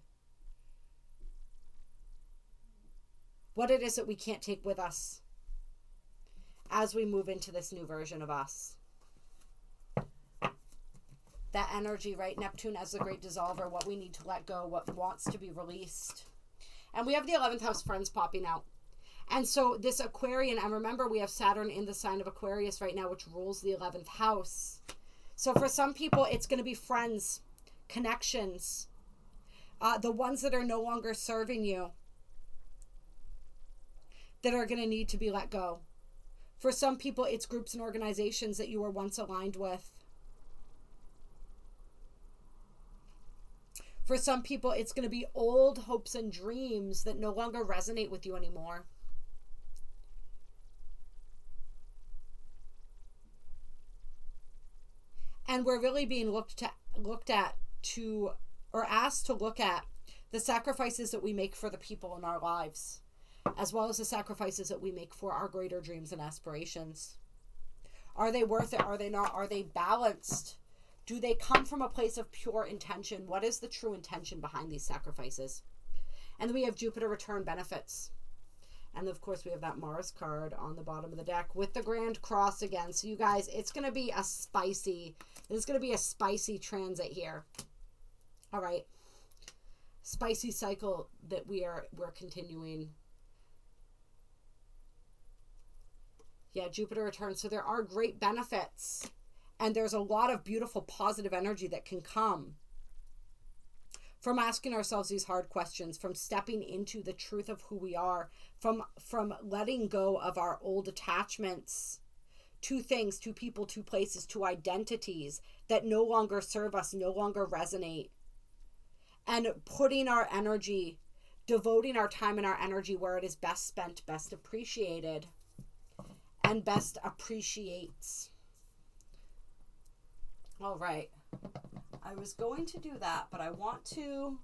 what it is that we can't take with us as we move into this new version of us. That energy, right? Neptune as the great dissolver, what we need to let go, what wants to be released. And we have the 11th house friends popping out. And so this Aquarian, and remember we have Saturn in the sign of Aquarius right now, which rules the 11th house. So for some people, it's going to be friends, connections, the ones that are no longer serving you, that are going to need to be let go. For some people, it's groups and organizations that you were once aligned with. For some people, it's going to be old hopes and dreams that no longer resonate with you anymore. And we're really being looked at to, or asked to look at the sacrifices that we make for the people in our lives, as well as the sacrifices that we make for our greater dreams and aspirations. Are they worth it? Are they not? Are they balanced? Do they come from a place of pure intention? What is the true intention behind these sacrifices? And then we have Jupiter return benefits. And of course we have that Mars card on the bottom of the deck with the Grand Cross again. So you guys, it's going to be a spicy transit here. All right. Spicy cycle that we're continuing. Yeah, Jupiter returns. So there are great benefits. And there's a lot of beautiful positive energy that can come from asking ourselves these hard questions, from stepping into the truth of who we are, from letting go of our old attachments to things, to people, to places, to identities that no longer serve us, no longer resonate, and putting our energy, devoting our time and our energy where it is best spent, best appreciated, and best appreciates. All right. I was going to do that, but I want to,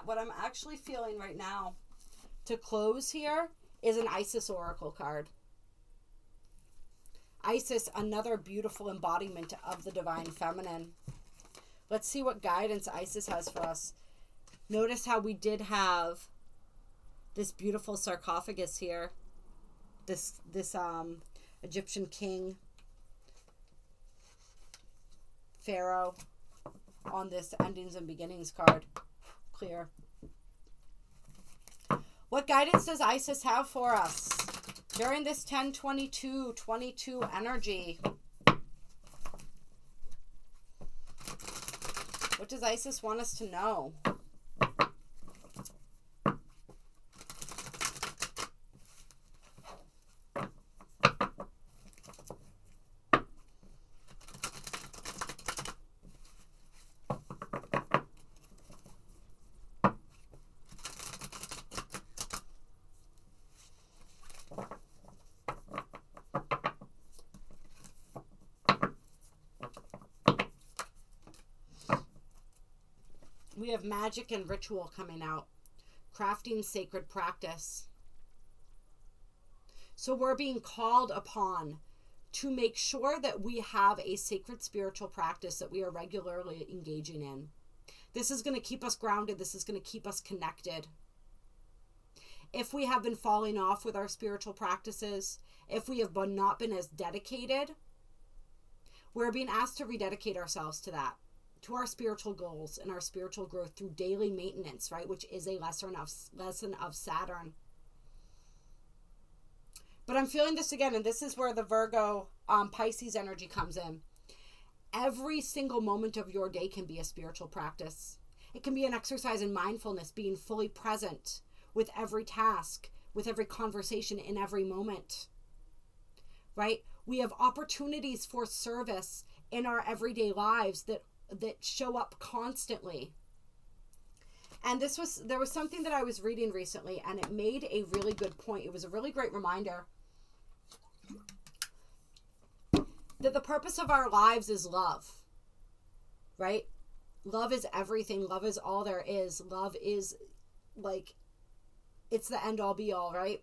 what I'm actually feeling right now to close here is an Isis Oracle card. Isis, another beautiful embodiment of the divine feminine. Let's see what guidance Isis has for us. Notice how we did have this beautiful sarcophagus here. This Egyptian king, Pharaoh, on this endings and beginnings card. Clear. What guidance does Isis have for us during this 10-22-22 energy? What does Isis want us to know? We have magic and ritual coming out. Crafting sacred practice. So we're being called upon to make sure that we have a sacred spiritual practice that we are regularly engaging in. This is going to keep us grounded. This is going to keep us connected. If we have been falling off with our spiritual practices, if we have not been as dedicated, we're being asked to rededicate ourselves to that, to our spiritual goals and our spiritual growth through daily maintenance, right? Which is a lesson of Saturn. But I'm feeling this again, and this is where the Virgo Pisces energy comes in. Every single moment of your day can be a spiritual practice. It can be an exercise in mindfulness, being fully present with every task, with every conversation, in every moment, right? We have opportunities for service in our everyday lives that show up constantly. And there was something that I was reading recently, and it made a really good point. It was a really great reminder that the purpose of our lives is love, right? Love is everything. Love is all there is. Love is like, it's the end all be all, right?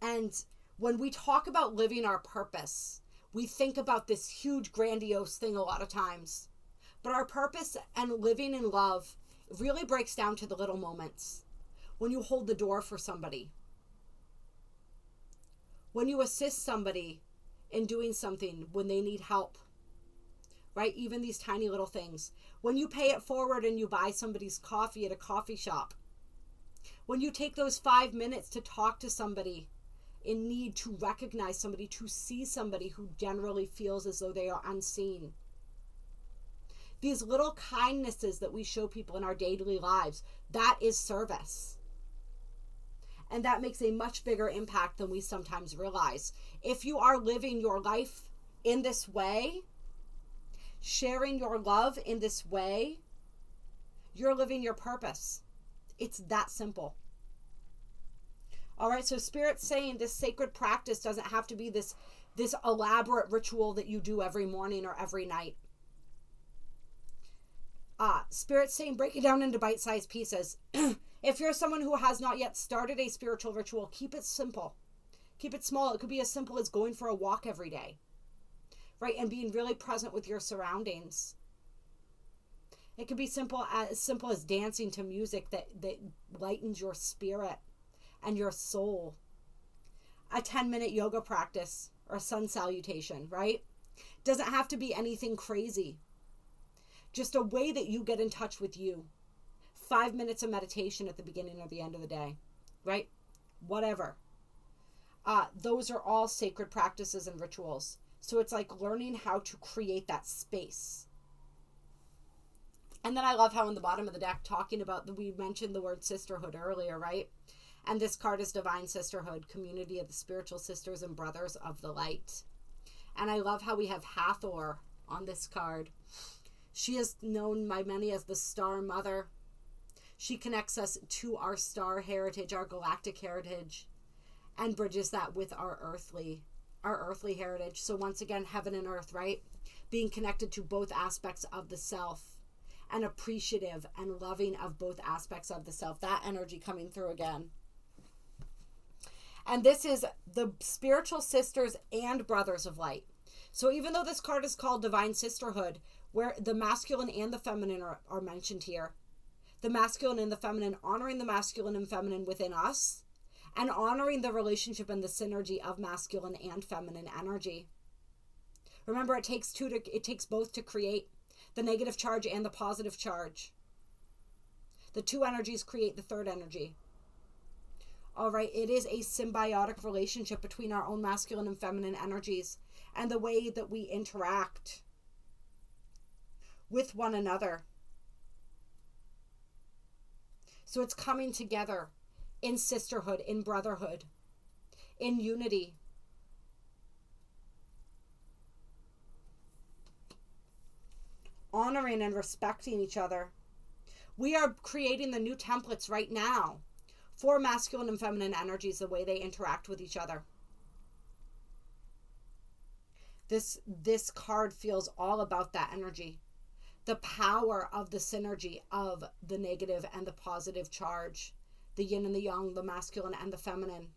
And when we talk about living our purpose, we think about this huge grandiose thing a lot of times. But our purpose and living in love really breaks down to the little moments. When you hold the door for somebody, when you assist somebody in doing something when they need help, right? Even these tiny little things. When you pay it forward and you buy somebody's coffee at a coffee shop. When you take those 5 minutes to talk to somebody in need, to recognize somebody, to see somebody who generally feels as though they are unseen. These little kindnesses that we show people in our daily lives, that is service. And that makes a much bigger impact than we sometimes realize. If you are living your life in this way, sharing your love in this way, you're living your purpose. It's that simple. All right, so Spirit's saying this sacred practice doesn't have to be this elaborate ritual that you do every morning or every night. Spirit's saying break it down into bite-sized pieces. If you're someone who has not yet started a spiritual ritual, keep it simple. Keep it small. It could be as simple as going for a walk every day, right? And being really present with your surroundings. It could be as simple as dancing to music that lightens your spirit and your soul. A 10-minute yoga practice or a sun salutation, right? Doesn't have to be anything crazy. Just a way that you get in touch with you. 5 minutes of meditation at the beginning or the end of the day, right? Whatever. Those are all sacred practices and rituals. So it's like learning how to create that space. And then I love how in the bottom of the deck we mentioned the word sisterhood earlier, right? And this card is Divine Sisterhood, community of the spiritual sisters and brothers of the light. And I love how we have Hathor on this card. She is known by many as the Star Mother. She connects us to our star heritage, our galactic heritage, and bridges that with our earthly heritage. So once again, heaven and earth, right? Being connected to both aspects of the self and appreciative and loving of both aspects of the self. That energy coming through again. And this is the spiritual sisters and brothers of light. So even though this card is called Divine Sisterhood, where the masculine and the feminine are mentioned here, the masculine and the feminine, honoring the masculine and feminine within us, and honoring the relationship and the synergy of masculine and feminine energy. Remember, it takes both to create the negative charge and the positive charge. The two energies create the third energy. All right, it is a symbiotic relationship between our own masculine and feminine energies and the way that we interact with one another. So it's coming together in sisterhood, in brotherhood, in unity. Honoring and respecting each other. We are creating the new templates right now for masculine and feminine energies, the way they interact with each other. This card feels all about that energy. The power of the synergy of the negative and the positive charge. The yin and the yang, the masculine and the feminine.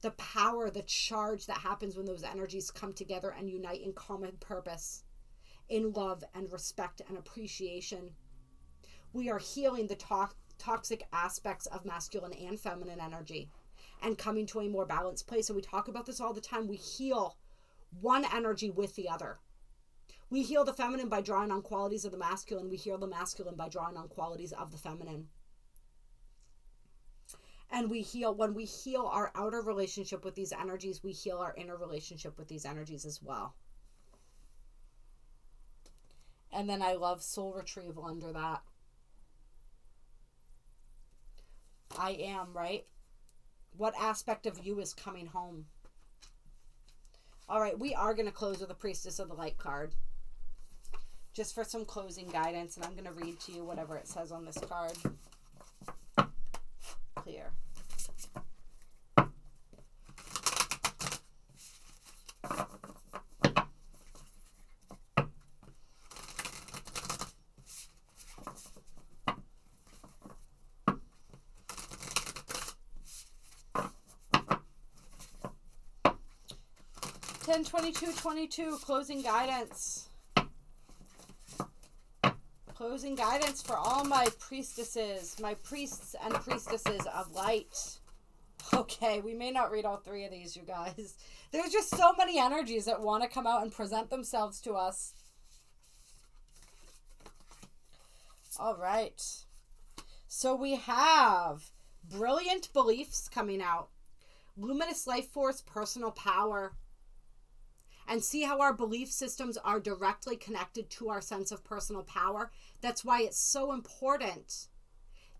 The power, the charge that happens when those energies come together and unite in common purpose, in love and respect and appreciation. We are healing the toxic aspects of masculine and feminine energy and coming to a more balanced place. And we talk about this all the time. We heal one energy with the other. We heal the feminine by drawing on qualities of the masculine. We heal the masculine by drawing on qualities of the feminine. And when we heal our outer relationship with these energies, we heal our inner relationship with these energies as well. And then I love soul retrieval under that. I am, right? What aspect of you is coming home? All right, we are going to close with a Priestess of the Light card. Just for some closing guidance, and I'm going to read to you whatever it says on this card. Clear. 10/22/22, closing guidance. Closing guidance for all my priestesses, my priests and priestesses of light. Okay, we may not read all three of these, you guys. There's just so many energies that want to come out and present themselves to us. All right. So we have brilliant beliefs coming out. Luminous life force, personal power. And see how our belief systems are directly connected to our sense of personal power. That's why it's so important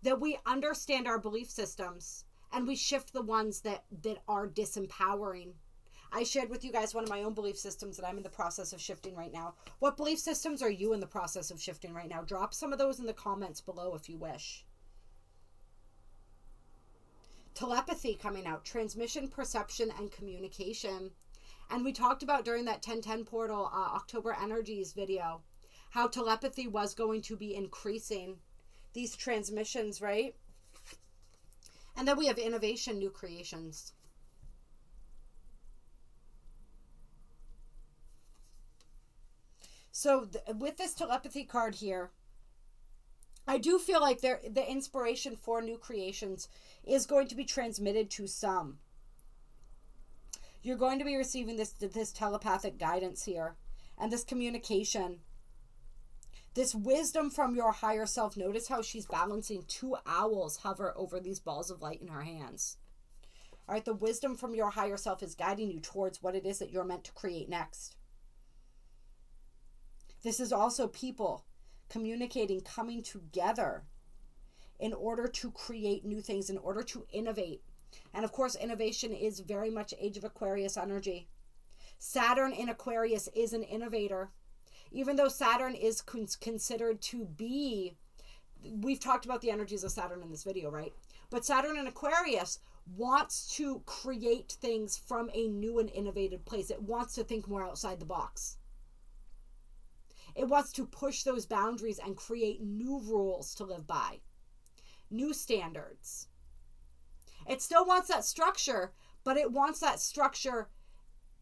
that we understand our belief systems and we shift the ones that are disempowering. I shared with you guys one of my own belief systems that I'm in the process of shifting right now. What belief systems are you in the process of shifting right now? Drop some of those in the comments below if you wish. Telepathy coming out. Transmission, perception, and communication. And we talked about during that 10/10 portal, October Energies video, how telepathy was going to be increasing. These transmissions, right? And then we have innovation, new creations. So with this telepathy card here, I do feel like the inspiration for new creations is going to be transmitted to some. You're going to be receiving this telepathic guidance here and this communication. This wisdom from your higher self. Notice how she's balancing two owls hover over these balls of light in her hands. All right, the wisdom from your higher self is guiding you towards what it is that you're meant to create next. This is also people communicating, coming together in order to create new things, in order to innovate. And of course, innovation is very much Age of Aquarius energy. Saturn in Aquarius is an innovator. Even though Saturn is considered to be, we've talked about the energies of Saturn in this video, right? But Saturn in Aquarius wants to create things from a new and innovative place. It wants to think more outside the box. It wants to push those boundaries and create new rules to live by, new standards. It still wants that structure, but it wants that structure.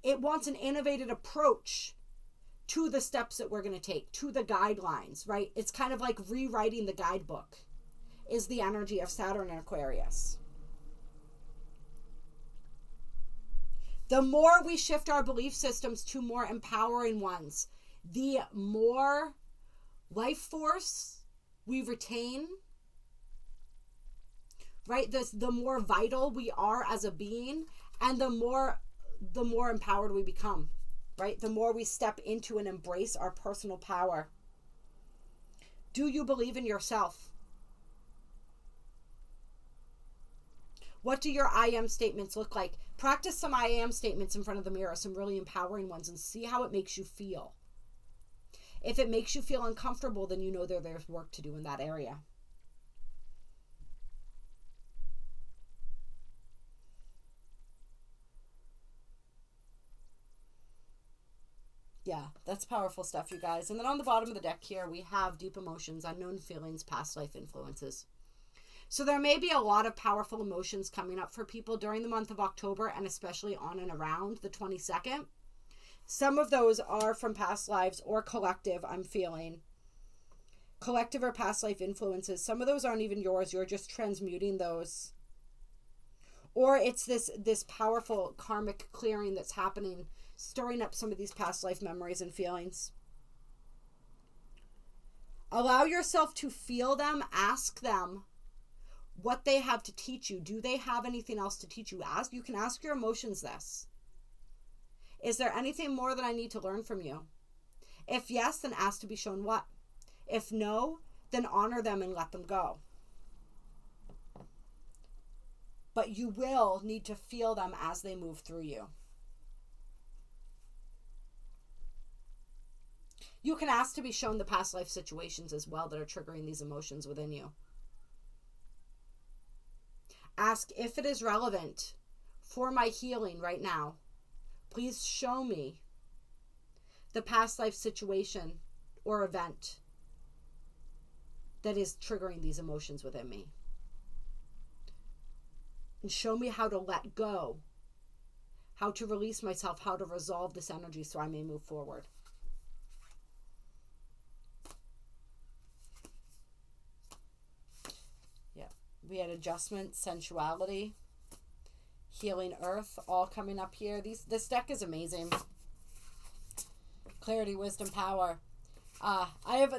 It wants an innovative approach to the steps that we're going to take, to the guidelines, right? It's kind of like rewriting the guidebook is the energy of Saturn in Aquarius. The more we shift our belief systems to more empowering ones, the more life force we retain, right? The more vital we are as a being, and the more empowered we become, right? The more we step into and embrace our personal power. Do you believe in yourself? What do your I am statements look like? Practice some I am statements in front of the mirror, some really empowering ones, and see how it makes you feel. If it makes you feel uncomfortable, then you know there's work to do in that area. Yeah, that's powerful stuff, you guys. And then on the bottom of the deck here, we have deep emotions, unknown feelings, past life influences. So there may be a lot of powerful emotions coming up for people during the month of October, and especially on and around the 22nd. Some of those are from past lives or collective, I'm feeling. Collective or past life influences. Some of those aren't even yours. You're just transmuting those. Or it's this powerful karmic clearing that's happening, stirring up some of these past life memories and feelings. Allow yourself to feel them. Ask them what they have to teach you. Do they have anything else to teach you? You can ask your emotions this. Is there anything more that I need to learn from you? If yes, then ask to be shown what. If no, then honor them and let them go. But you will need to feel them as they move through you. You can ask to be shown the past life situations as well that are triggering these emotions within you. Ask if it is relevant for my healing right now. Please show me the past life situation or event that is triggering these emotions within me. And show me how to let go how to release myself, how to resolve this energy so I may move forward. Yeah, we had adjustment, sensuality, healing earth, all coming up here. This deck is amazing. Clarity, wisdom, power.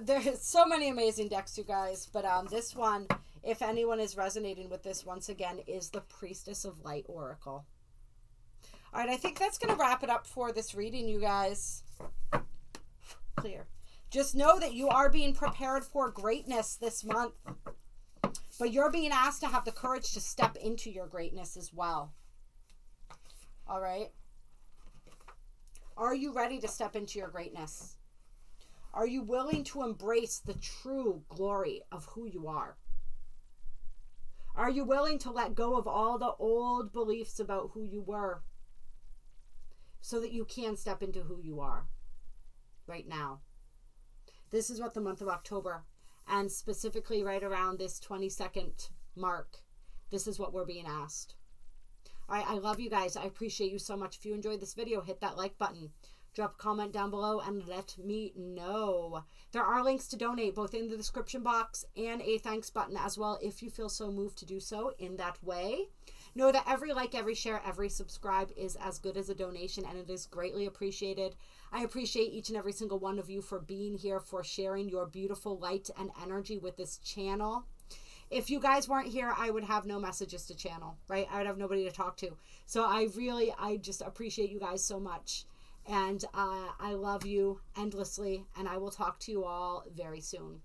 There's so many amazing decks, you guys, but this one, if anyone is resonating with this, once again, is the Priestess of Light Oracle. All right, I think that's going to wrap it up for this reading, you guys. Clear. Just know that you are being prepared for greatness this month, but you're being asked to have the courage to step into your greatness as well. All right? Are you ready to step into your greatness? Are you willing to embrace the true glory of who you are? Are you willing to let go of all the old beliefs about who you were so that you can step into who you are right now? This is what the month of October, and specifically right around this 22nd mark, this is what we're being asked. All right, I love you guys. I appreciate you so much. If you enjoyed this video, hit that like button. Drop a comment down below and let me know. There are links to donate both in the description box and a thanks button as well if you feel so moved to do so in that way. Know that every like, every share, every subscribe is as good as a donation, and it is greatly appreciated. I appreciate each and every single one of you for being here, for sharing your beautiful light and energy with this channel. If you guys weren't here, I would have no messages to channel, right? I would have nobody to talk to. So I just appreciate you guys so much. And I love you endlessly, and I will talk to you all very soon.